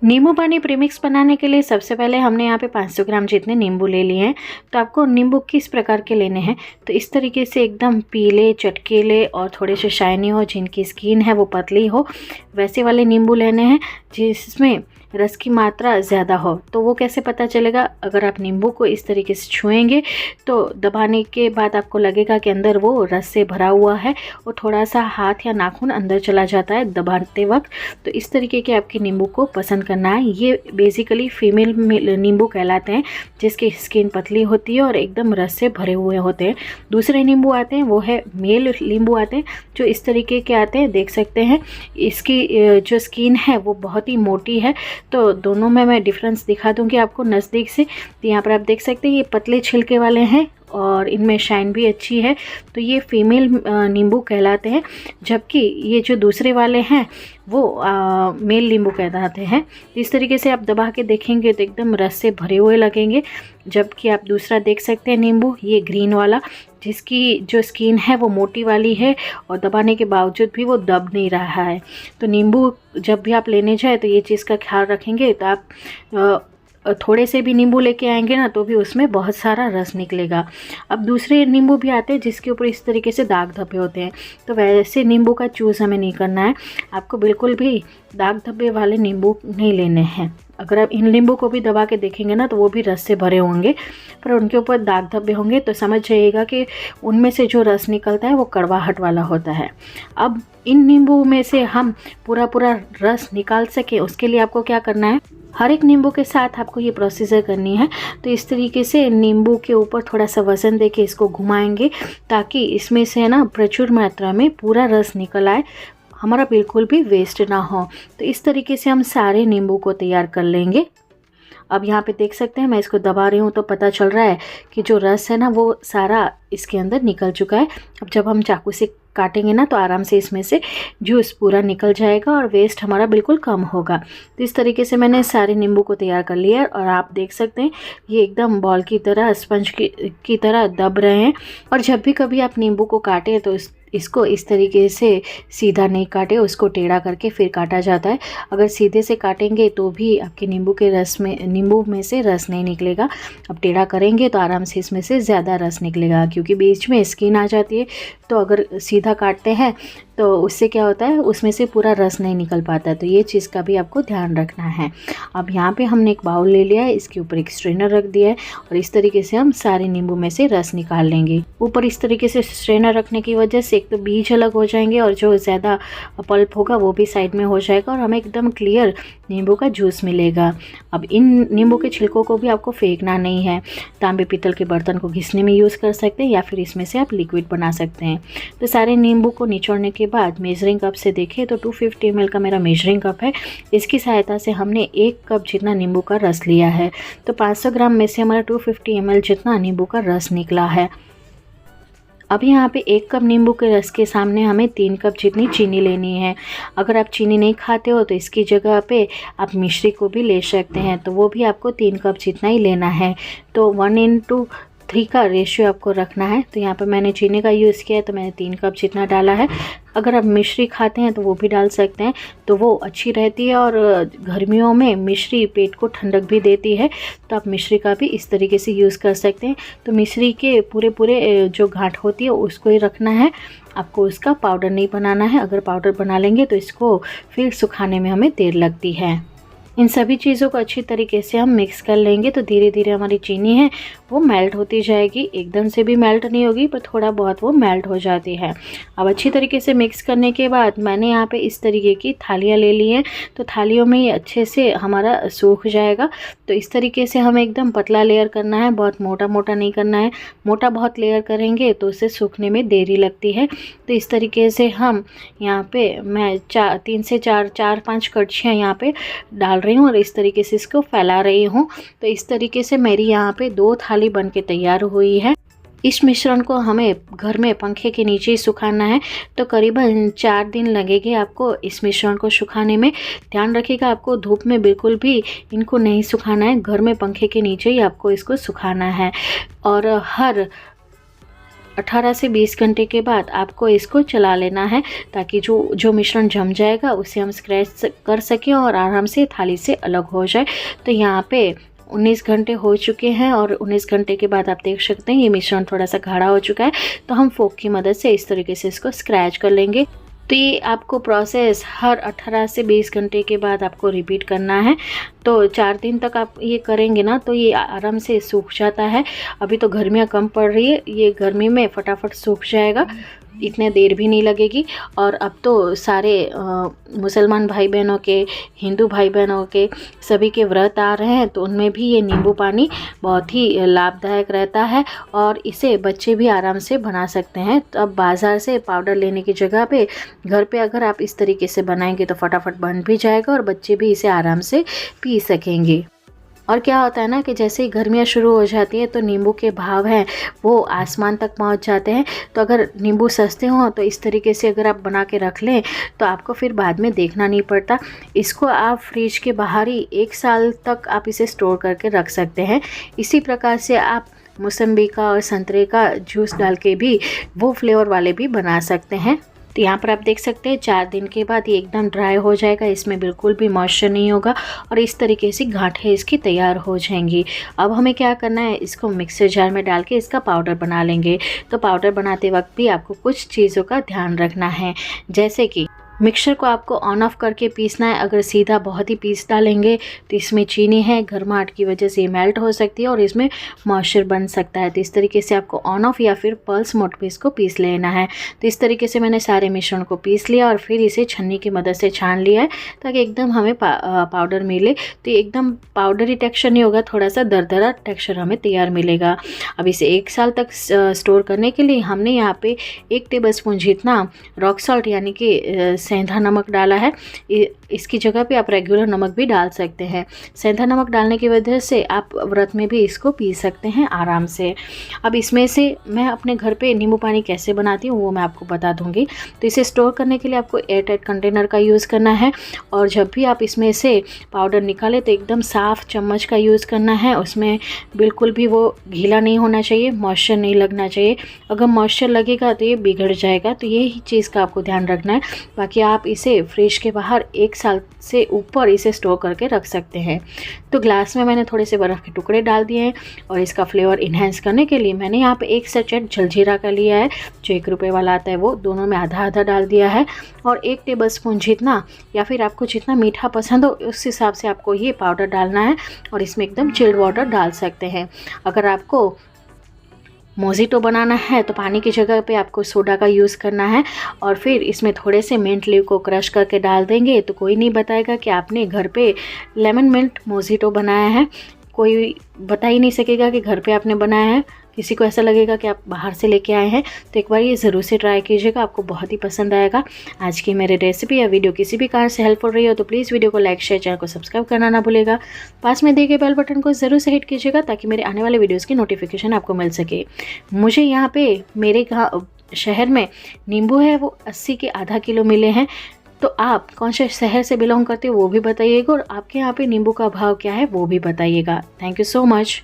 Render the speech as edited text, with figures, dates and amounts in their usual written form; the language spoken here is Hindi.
नींबू पानी प्रीमिक्स बनाने के लिए सबसे पहले हमने यहाँ पे 500 ग्राम जितने नींबू ले लिए हैं। तो आपको नींबू किस प्रकार के लेने हैं, तो इस तरीके से एकदम पीले चटकीले और थोड़े से शाइनी हो, जिनकी स्किन है वो पतली हो, वैसे वाले नींबू लेने हैं जिसमें रस की मात्रा ज़्यादा हो। तो वो कैसे पता चलेगा, अगर आप नींबू को इस तरीके से छुएंगे तो दबाने के बाद आपको लगेगा कि अंदर वो रस से भरा हुआ है और थोड़ा सा हाथ या नाखून अंदर चला जाता है दबाते वक्त। तो इस तरीके के आपके नींबू को पसंद करना है। ये बेसिकली फीमेल नींबू कहलाते हैं, जिसकी स्किन पतली होती है और एकदम रस से भरे हुए होते हैं। दूसरे नींबू आते हैं वो है मेल नींबू आते हैं, जो इस तरीके के आते हैं, देख सकते हैं। इसकी जो स्किन है वो बहुत ही मोटी है। तो दोनों में मैं डिफरेंस दिखा दूंगी आपको नज़दीक से। तो यहाँ पर आप देख सकते हैं ये पतले छिलके वाले हैं और इनमें शाइन भी अच्छी है, तो ये फीमेल नींबू कहलाते हैं। जबकि ये जो दूसरे वाले हैं वो मेल नींबू कहलाते हैं। इस तरीके से आप दबा के देखेंगे तो एकदम रस से भरे हुए लगेंगे। जबकि आप दूसरा देख सकते हैं नींबू, ये ग्रीन वाला, जिसकी जो स्किन है वो मोटी वाली है और दबाने के बावजूद भी वो दब नहीं रहा है। तो नींबू जब भी आप लेने जाए तो ये चीज़ का ख्याल रखेंगे। तो आप थोड़े से भी नींबू लेके आएंगे ना तो भी उसमें बहुत सारा रस निकलेगा। अब दूसरे नींबू भी आते हैं जिसके ऊपर इस तरीके से दाग धब्बे होते हैं, तो वैसे नींबू का चूज़ हमें नहीं करना है। आपको बिल्कुल भी दाग धब्बे वाले नींबू नहीं लेने हैं। अगर आप इन नींबू को भी दबा के देखेंगे ना तो वो भी रस से भरे होंगे, पर उनके ऊपर दाग धब्बे होंगे, तो समझ जाइएगा कि उनमें से जो रस निकलता है वो कड़वाहट वाला होता है। अब इन नींबू में से हम पूरा रस निकाल सके उसके लिए आपको क्या करना है, हर एक नींबू के साथ आपको ये प्रोसीजर करनी है। तो इस तरीके से नींबू के ऊपर थोड़ा सा वज़न देके इसको घुमाएंगे ताकि इसमें से ना प्रचुर मात्रा में पूरा रस निकल आए, हमारा बिल्कुल भी वेस्ट ना हो। तो इस तरीके से हम सारे नींबू को तैयार कर लेंगे। अब यहाँ पे देख सकते हैं मैं इसको दबा रही हूँ तो पता चल रहा है कि जो रस है ना वो सारा इसके अंदर निकल चुका है। अब जब हम चाकू से काटेंगे ना तो आराम से इसमें से जूस पूरा निकल जाएगा और वेस्ट हमारा बिल्कुल कम होगा। तो इस तरीके से मैंने सारे नींबू को तैयार कर लिया और आप देख सकते हैं ये एकदम बॉल की तरह, स्पंज की तरह दब रहे हैं। और जब भी कभी आप नींबू को काटें तो इसको इस तरीके से सीधा नहीं काटे, उसको टेढ़ा करके फिर काटा जाता है। अगर सीधे से काटेंगे तो भी आपके नींबू में से रस नहीं निकलेगा। अब टेढ़ा करेंगे तो आराम से इसमें से ज़्यादा रस निकलेगा, क्योंकि बीच में स्किन आ जाती है। तो अगर सीधा काटते हैं तो उससे क्या होता है, उसमें से पूरा रस नहीं निकल पाता। तो ये चीज़ का भी आपको ध्यान रखना है। अब यहाँ पे हमने एक बाउल ले लिया है, इसके ऊपर एक स्ट्रेनर रख दिया है और इस तरीके से हम सारे नींबू में से रस निकाल लेंगे। ऊपर इस तरीके से स्ट्रेनर रखने की वजह से एक तो बीज अलग हो जाएंगे और जो ज़्यादा पल्प होगा वो भी साइड में हो जाएगा और हमें एकदम क्लियर नींबू का जूस मिलेगा। अब इन नींबू के छिलकों को भी आपको फेंकना नहीं है। तांबे पीतल के बर्तन को घिसने में यूज़ कर सकते हैं या फिर इसमें से आप लिक्विड बना सकते हैं। तो सारे नींबू को निचोड़ने के बाद मेजरिंग कप से देखें तो 250 ml का मेरा मेजरिंग कप है। इसकी सहायता से हमने 1 कप जितना नींबू का रस लिया है। तो 500 ग्राम में से हमारा 250 ml जितना नींबू का रस निकला है। अब यहाँ पे 1 कप नींबू के रस के सामने हमें 3 कप जितनी चीनी लेनी है। अगर आप चीनी नहीं खाते हो तो इसकी जगह पे आप मिश्री को भी ले सकते हैं, तो वो भी आपको 3 कप जितना ही लेना है। तो 1:3 का रेशियो आपको रखना है। तो यहाँ पर मैंने चीनी का यूज़ किया है तो मैंने 3 कप जितना डाला है। अगर आप मिश्री खाते हैं तो वो भी डाल सकते हैं, तो वो अच्छी रहती है और गर्मियों में मिश्री पेट को ठंडक भी देती है। तो आप मिश्री का भी इस तरीके से यूज़ कर सकते हैं। तो मिश्री के पूरे जो गांठ होती है उसको ही रखना है, आपको उसका पाउडर नहीं बनाना है। अगर पाउडर बना लेंगे तो इसको फिर सुखाने में हमें देर लगती है। इन सभी चीज़ों को अच्छी तरीके से हम मिक्स कर लेंगे तो धीरे धीरे हमारी चीनी है वो मेल्ट होती जाएगी। एकदम से भी मेल्ट नहीं होगी पर थोड़ा बहुत वो मेल्ट हो जाती है। अब अच्छी तरीके से मिक्स करने के बाद मैंने यहाँ पे इस तरीके की थालियाँ ले ली हैं। तो थालियों में ये अच्छे से हमारा सूख जाएगा। तो इस तरीके से हमें एकदम पतला लेयर करना है, बहुत मोटा मोटा नहीं करना है। मोटा बहुत लेयर करेंगे तो उसे सूखने में देरी लगती है। तो इस तरीके से हम यहाँ पे मैं 3 से 4-5 कड़छियाँ यहाँ पे डाल रही हूँ और इस तरीके से इसको फैला रही हूँ। तो इस तरीके से मेरी यहाँ पे 2 थाली बन के तैयार हुई है। इस मिश्रण को हमें घर में पंखे के नीचे ही सुखाना है। तो करीबन 4 दिन लगेंगे आपको इस मिश्रण को सुखाने में। ध्यान रखिएगा आपको धूप में बिल्कुल भी इनको नहीं सुखाना है, घर में पंखे के नीचे ही आपको इसको सुखाना है। और हर 18 से 20 घंटे के बाद आपको इसको चला लेना है, ताकि जो मिश्रण जम जाएगा उसे हम स्क्रैच कर सकें और आराम से थाली से अलग हो जाए। तो यहाँ पे 19 घंटे हो चुके हैं और 19 घंटे के बाद आप देख सकते हैं ये मिश्रण थोड़ा सा गाढ़ा हो चुका है। तो हम फोक की मदद से इस तरीके से इसको स्क्रैच कर लेंगे। तो ये आपको प्रोसेस हर 18 से 20 घंटे के बाद आपको रिपीट करना है। तो 4 दिन तक आप ये करेंगे ना तो ये आराम से सूख जाता है। अभी तो गर्मियाँ कम पड़ रही है, ये गर्मी में फटाफट सूख जाएगा, इतने देर भी नहीं लगेगी। और अब तो सारे मुसलमान भाई बहनों के, हिंदू भाई बहनों के सभी के व्रत आ रहे हैं, तो उनमें भी ये नींबू पानी बहुत ही लाभदायक रहता है और इसे बच्चे भी आराम से बना सकते हैं। तो अब बाज़ार से पाउडर लेने की जगह पे घर पे अगर आप इस तरीके से बनाएंगे तो फटाफट बन भी जाएगा और बच्चे भी इसे आराम से पी सकेंगे। और क्या होता है ना कि जैसे ही गर्मियाँ शुरू हो जाती हैं तो नींबू के भाव हैं वो आसमान तक पहुंच जाते हैं। तो अगर नींबू सस्ते हों तो इस तरीके से अगर आप बना के रख लें तो आपको फिर बाद में देखना नहीं पड़ता। इसको आप फ्रिज के बाहर ही 1 साल तक आप इसे स्टोर करके रख सकते हैं। इसी प्रकार से आप मौसम्बी का और संतरे का जूस डाल के भी वो फ्लेवर वाले भी बना सकते हैं। तो यहाँ पर आप देख सकते हैं 4 दिन के बाद ये एकदम ड्राई हो जाएगा, इसमें बिल्कुल भी मॉइस्चर नहीं होगा और इस तरीके से गांठें इसकी तैयार हो जाएंगी। अब हमें क्या करना है, इसको मिक्सर जार में डाल के इसका पाउडर बना लेंगे। तो पाउडर बनाते वक्त भी आपको कुछ चीज़ों का ध्यान रखना है, जैसे कि मिक्सर को आपको ऑन ऑफ करके पीसना है। अगर सीधा बहुत ही पीस डालेंगे तो इसमें चीनी है, गर्माहट की वजह से मेल्ट हो सकती है और इसमें मॉइस्चर बन सकता है। तो इस तरीके से आपको ऑन ऑफ या फिर पल्स मोड पे इसको पीस लेना है। तो इस तरीके से मैंने सारे मिश्रण को पीस लिया और फिर इसे छन्नी की मदद से छान लिया है ताकि एकदम हमें पाउडर मिले। तो एकदम पाउडरी टेक्सचर नहीं होगा, थोड़ा सा दरदरा टेक्सचर हमें तैयार मिलेगा। अब इसे 1 साल तक स्टोर करने के लिए हमने यहाँ पे 1 टेबलस्पून जितना रॉक सॉल्ट यानी कि सेंधा नमक डाला है। इसकी जगह पे आप रेगुलर नमक भी डाल सकते हैं। सेंधा नमक डालने की वजह से आप व्रत में भी इसको पी सकते हैं आराम से। अब इसमें से मैं अपने घर पे नींबू पानी कैसे बनाती हूँ वो मैं आपको बता दूँगी। तो इसे स्टोर करने के लिए आपको एयर टाइट कंटेनर का यूज़ करना है और जब भी आप इसमें से पाउडर निकालें तो एकदम साफ़ चम्मच का यूज़ करना है। उसमें बिल्कुल भी वो गीला नहीं होना चाहिए, मॉइस्चर नहीं लगना चाहिए। अगर मॉइस्चर लगेगा तो ये बिगड़ जाएगा। तो यही चीज़ का आपको ध्यान रखना है। बाकी आप इसे फ्रिज के बाहर 1 साल से ऊपर इसे स्टोर करके रख सकते हैं। तो ग्लास में मैंने थोड़े से बर्फ़ के टुकड़े डाल दिए हैं और इसका फ्लेवर इन्हेंस करने के लिए मैंने यहाँ पे 1 सैचेट जलजीरा का लिया है, जो 1 रुपये वाला आता है, वो दोनों में आधा आधा डाल दिया है। और 1 टेबलस्पून जितना या फिर आपको जितना मीठा पसंद हो उस हिसाब से आपको ये पाउडर डालना है और इसमें एकदम चिल्ड वाटर डाल सकते हैं। अगर आपको मोजिटो बनाना है तो पानी की जगह पे आपको सोडा का यूज़ करना है और फिर इसमें थोड़े से मिंट लीव को क्रश करके डाल देंगे तो कोई नहीं बताएगा कि आपने घर पे लेमन मिंट मोजिटो बनाया है। कोई बता ही नहीं सकेगा कि घर पे आपने बनाया है। किसी को ऐसा लगेगा कि आप बाहर से लेके आए हैं। तो एक बार ये ज़रूर से ट्राई कीजिएगा, आपको बहुत ही पसंद आएगा। आज की मेरे रेसिपी या वीडियो किसी भी कारण से हेल्पफुल रही हो तो प्लीज़ वीडियो को लाइक शेयर, चैनल को सब्सक्राइब करना ना भूलेगा। पास में दिए गए बेल बटन को ज़रूर से हिट कीजिएगा ताकि मेरे आने वाले वीडियोज़ की नोटिफिकेशन आपको मिल सके। मुझे यहाँ पे मेरे शहर में नींबू है वो 80 के आधा किलो मिले हैं। तो आप कौन से शहर से बिलोंग करते हो वो भी बताइएगा और आपके यहाँ पे नींबू का भाव क्या है वो भी बताइएगा। Thank you so much.